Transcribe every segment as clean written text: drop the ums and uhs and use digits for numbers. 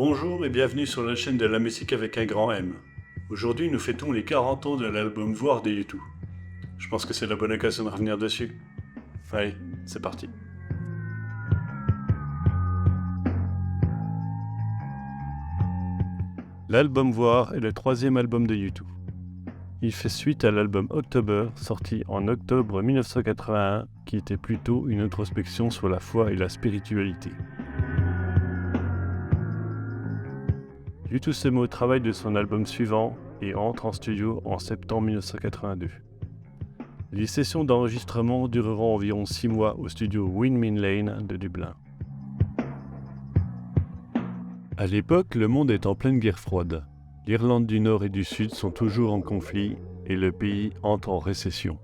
Bonjour et bienvenue sur la chaîne de la musique avec un grand M. Aujourd'hui nous fêtons les 40 ans de l'album Voir de U2. Je pense que c'est la bonne occasion de revenir dessus. Allez, c'est parti. L'album Voir est le troisième album de U2. Il fait suite à l'album October, sorti en octobre 1981, qui était plutôt une introspection sur la foi et la spiritualité. U2 se met au travail de son album suivant et entre en studio en septembre 1982. Les sessions d'enregistrement dureront environ 6 mois au studio Windmill Lane de Dublin. À l'époque, le monde est en pleine guerre froide. L'Irlande du Nord et du Sud sont toujours en conflit et le pays entre en récession.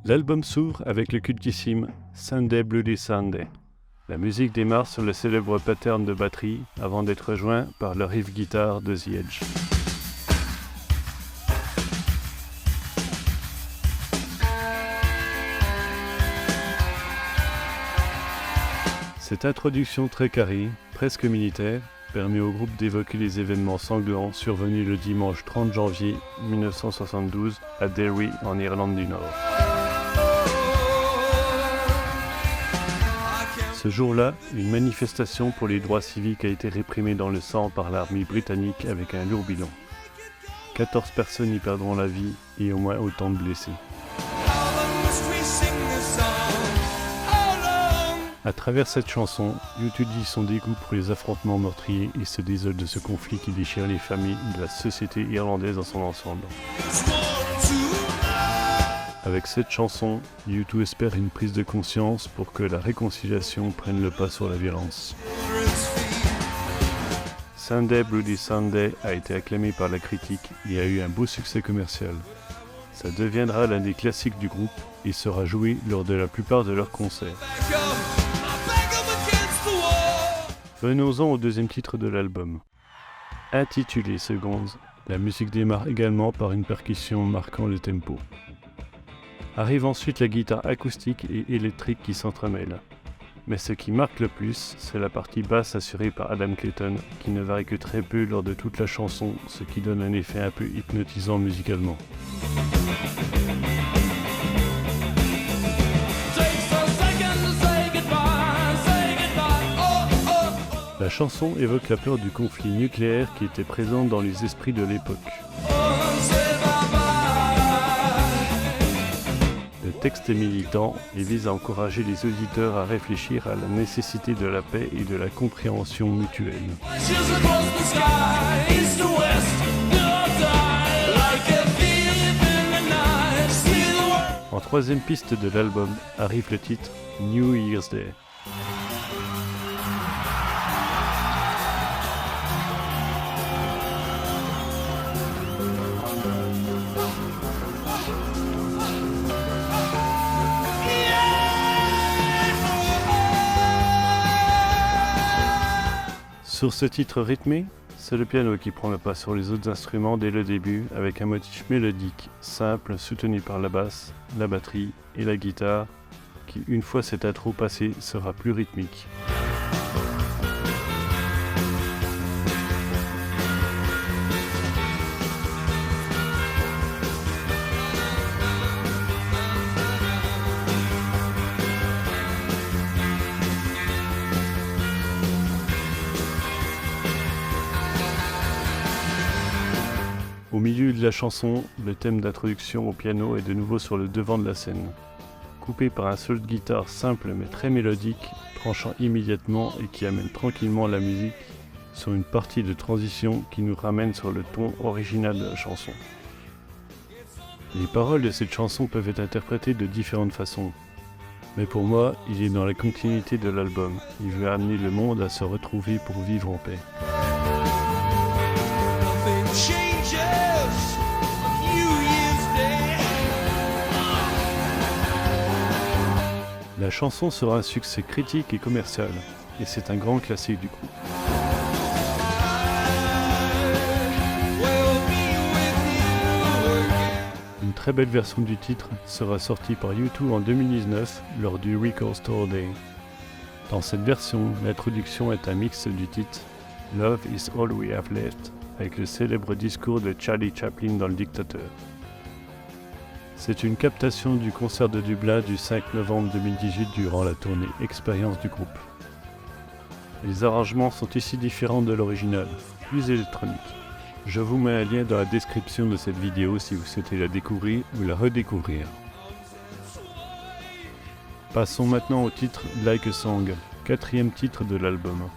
L'album s'ouvre avec le cultissime Sunday Bloody Sunday. La musique démarre sur le célèbre pattern de batterie avant d'être rejoint par le riff guitare de The Edge. Cette introduction très carrée, presque militaire, permet au groupe d'évoquer les événements sanglants survenus le dimanche 30 janvier 1972 à Derry en Irlande du Nord. Ce jour-là, une manifestation pour les droits civiques a été réprimée dans le sang par l'armée britannique avec un lourd bilan. 14 personnes y perdront la vie et au moins autant de blessés. À travers cette chanson, U2 dit son dégoût pour les affrontements meurtriers et se désole de ce conflit qui déchire les familles de la société irlandaise dans son ensemble. Avec cette chanson, U2 espère une prise de conscience pour que la réconciliation prenne le pas sur la violence. Sunday Bloody Sunday a été acclamé par la critique et a eu un beau succès commercial. Ça deviendra l'un des classiques du groupe et sera joué lors de la plupart de leurs concerts. Venons-en au deuxième titre de l'album. Intitulé Seconds, la musique démarre également par une percussion marquant le tempo. Arrive ensuite la guitare acoustique et électrique qui s'entremêlent. Mais ce qui marque le plus, c'est la partie basse assurée par Adam Clayton, qui ne varie que très peu lors de toute la chanson, ce qui donne un effet un peu hypnotisant musicalement. La chanson évoque la peur du conflit nucléaire qui était présente dans les esprits de l'époque. Le texte est militant et vise à encourager les auditeurs à réfléchir à la nécessité de la paix et de la compréhension mutuelle. En troisième piste de l'album arrive le titre New Year's Day. Sur ce titre rythmé, c'est le piano qui prend le pas sur les autres instruments dès le début avec un motif mélodique, simple, soutenu par la basse, la batterie et la guitare, qui une fois cette intro passée sera plus rythmique. Au milieu de la chanson, le thème d'introduction au piano est de nouveau sur le devant de la scène, coupé par un solo de guitare simple mais très mélodique, tranchant immédiatement et qui amène tranquillement la musique sur une partie de transition qui nous ramène sur le ton original de la chanson. Les paroles de cette chanson peuvent être interprétées de différentes façons, mais pour moi, il est dans la continuité de l'album. Il veut amener le monde à se retrouver pour vivre en paix. La chanson sera un succès critique et commercial, et c'est un grand classique du groupe. Une très belle version du titre sera sortie par U2 en 2019 lors du Record Store Day. Dans cette version, l'introduction est un mix du titre « Love is all we have left » avec le célèbre discours de Charlie Chaplin dans Le Dictateur. C'est une captation du concert de Dublin du 5 novembre 2018 durant la tournée Expérience du groupe. Les arrangements sont ici différents de l'original, plus électroniques. Je vous mets un lien dans la description de cette vidéo si vous souhaitez la découvrir ou la redécouvrir. Passons maintenant au titre Like a Song, quatrième titre de l'album.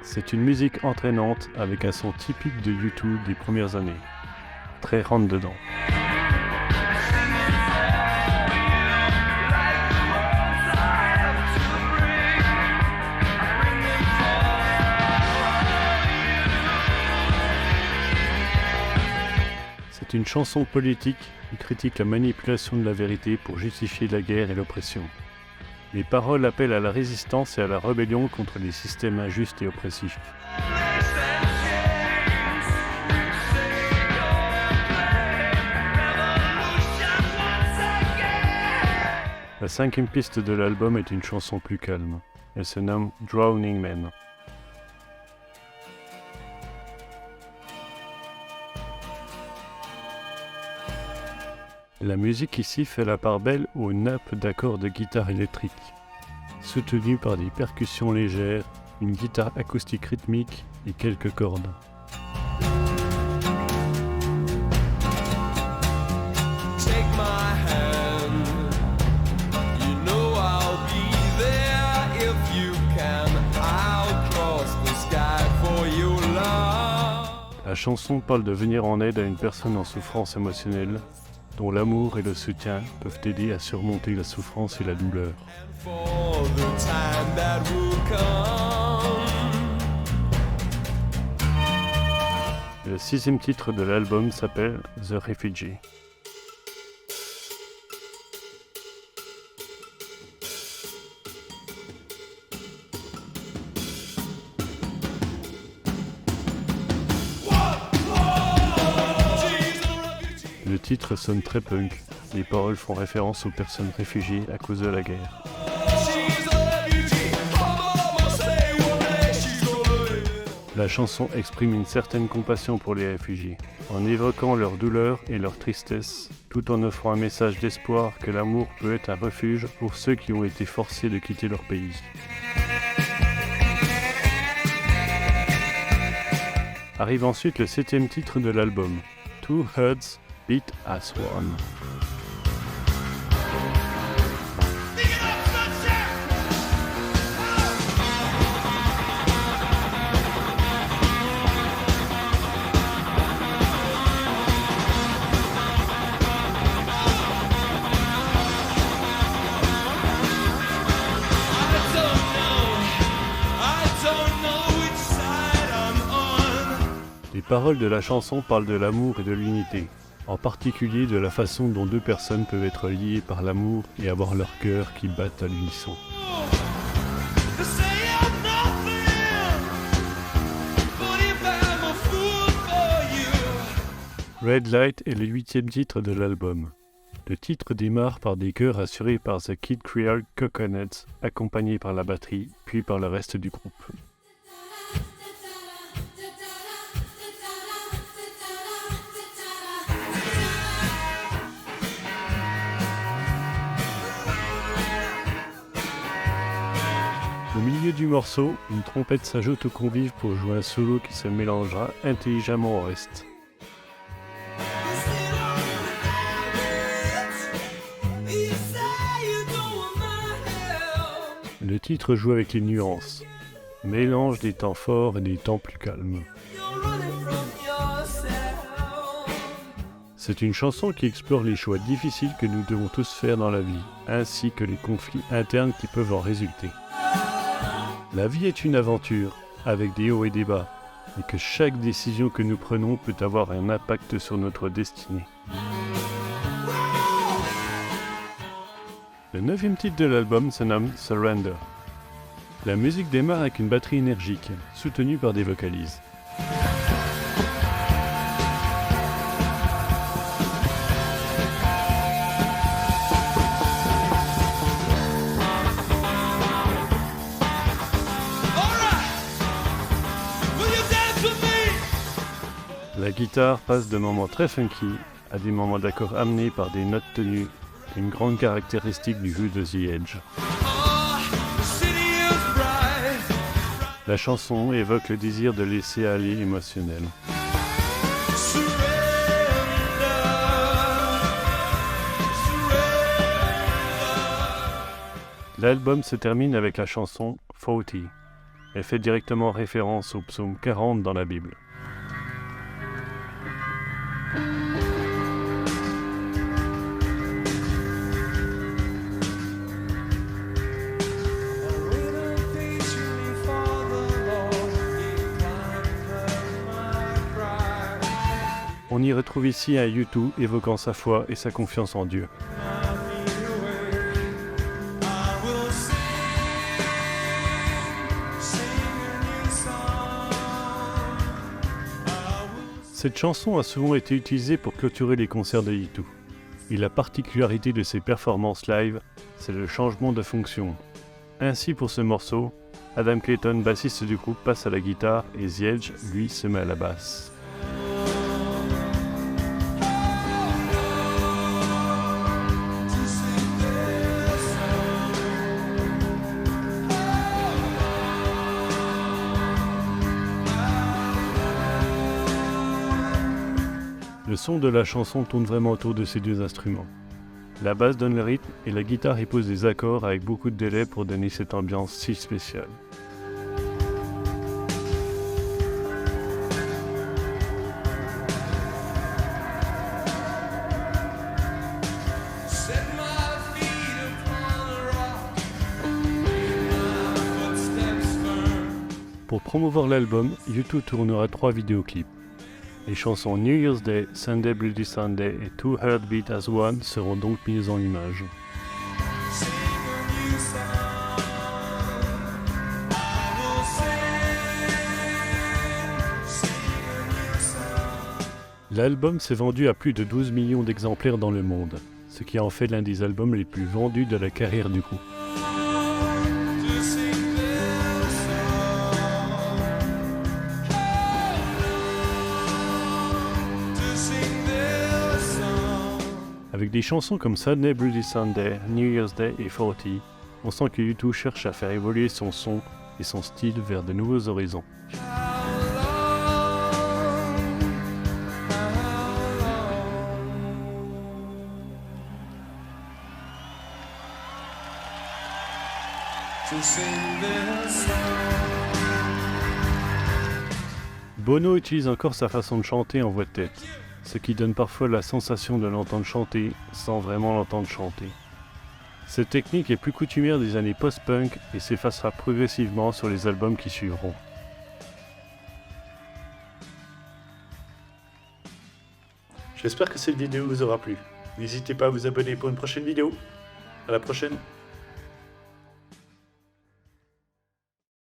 C'est une musique entraînante avec un son typique de U2 des premières années. Très rentre-dedans. C'est une chanson politique qui critique la manipulation de la vérité pour justifier la guerre et l'oppression. Les paroles appellent à la résistance et à la rébellion contre les systèmes injustes et oppressifs. La cinquième piste de l'album est une chanson plus calme. Elle se nomme Drowning Man. La musique ici fait la part belle aux nappes d'accords de guitare électrique, soutenues par des percussions légères, une guitare acoustique rythmique et quelques cordes. La chanson parle de venir en aide à une personne en souffrance émotionnelle, dont l'amour et le soutien peuvent aider à surmonter la souffrance et la douleur. Le sixième titre de l'album s'appelle The Refugee. Le titre sonne très punk. Les paroles font référence aux personnes réfugiées à cause de la guerre. La chanson exprime une certaine compassion pour les réfugiés, en évoquant leur douleur et leur tristesse, tout en offrant un message d'espoir que l'amour peut être un refuge pour ceux qui ont été forcés de quitter leur pays. Arrive ensuite le septième titre de l'album, Two Hearts Beat as One. Les paroles de la chanson parlent de l'amour et de l'unité, en particulier de la façon dont deux personnes peuvent être liées par l'amour et avoir leur cœur qui battent à l'unisson. Red Light est le huitième titre de l'album. Le titre démarre par des chœurs assurés par The Kid Creole Coconuts, accompagnés par la batterie, puis par le reste du groupe. Au milieu du morceau, une trompette s'ajoute aux convives pour jouer un solo qui se mélangera intelligemment au reste. Le titre joue avec les nuances, mélange des temps forts et des temps plus calmes. C'est une chanson qui explore les choix difficiles que nous devons tous faire dans la vie, ainsi que les conflits internes qui peuvent en résulter. La vie est une aventure, avec des hauts et des bas, et que chaque décision que nous prenons peut avoir un impact sur notre destinée. Le neuvième titre de l'album se nomme Surrender. La musique démarre avec une batterie énergique, soutenue par des vocalises. guitare passe de moments très funky à des moments d'accords amenés par des notes tenues, une grande caractéristique du jeu de The Edge. La chanson évoque le désir de laisser aller émotionnel. L'album se termine avec la chanson 40. Elle fait directement référence au psaume 40 dans la Bible. On y retrouve ici un U2 évoquant sa foi et sa confiance en Dieu. Cette chanson a souvent été utilisée pour clôturer les concerts de U2. Et la particularité de ses performances live, c'est le changement de fonction. Ainsi pour ce morceau, Adam Clayton, bassiste du groupe, passe à la guitare et The Edge, lui, se met à la basse. Le son de la chanson tourne vraiment autour de ces deux instruments. La basse donne le rythme et la guitare y pose des accords avec beaucoup de délai pour donner cette ambiance si spéciale. Pour promouvoir l'album, U2 tournera 3 vidéoclips. Les chansons New Year's Day, Sunday Bloody Sunday et Two Heartbeats as One seront donc mises en images. L'album s'est vendu à plus de 12 millions d'exemplaires dans le monde, ce qui en fait l'un des albums les plus vendus de la carrière du groupe. Avec des chansons comme Sunday Bloody Sunday, New Year's Day et 40, on sent que U2 cherche à faire évoluer son son et son style vers de nouveaux horizons. Bono utilise encore sa façon de chanter en voix de tête, ce qui donne parfois la sensation de l'entendre chanter sans vraiment l'entendre chanter. Cette technique est plus coutumière des années post-punk et s'effacera progressivement sur les albums qui suivront. J'espère que cette vidéo vous aura plu. N'hésitez pas à vous abonner pour une prochaine vidéo. À la prochaine.